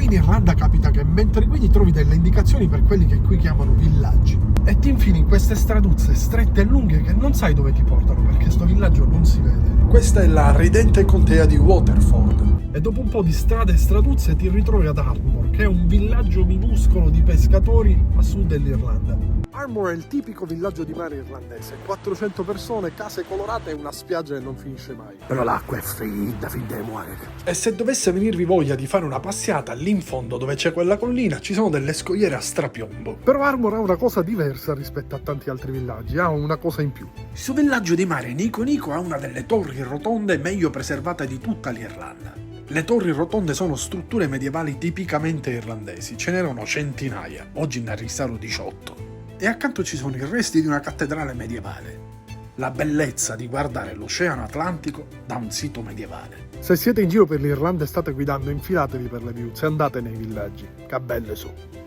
in Irlanda capita che mentre guidi trovi delle indicazioni per quelli che qui chiamano villaggi e ti infili in queste straduzze strette e lunghe che non sai dove ti portano perché sto villaggio non si vede. Questa è la ridente contea di Waterford e dopo un po' di strade e straduzze ti ritrovi ad Ardmore, che è un villaggio minuscolo di pescatori a sud dell'Irlanda. Ardmore è il tipico villaggio di mare irlandese, 400 persone, case colorate e una spiaggia che non finisce mai. Però l'acqua è fredda fin dai muore. E se dovesse venirvi voglia di fare una passeggiata lì in fondo dove c'è quella collina, ci sono delle scogliere a strapiombo. Però Ardmore ha una cosa diversa rispetto a tanti altri villaggi, ha una cosa in più. Il suo villaggio di mare Nico Nico ha una delle torri rotonde meglio preservate di tutta l'Irlanda. Le torri rotonde sono strutture medievali tipicamente irlandesi, ce n'erano centinaia, oggi ne arrestarono 18. E accanto ci sono i resti di una cattedrale medievale. La bellezza di guardare l'Oceano Atlantico da un sito medievale. Se siete in giro per l'Irlanda e state guidando, infilatevi per le viuzze e andate nei villaggi. Che belle sono!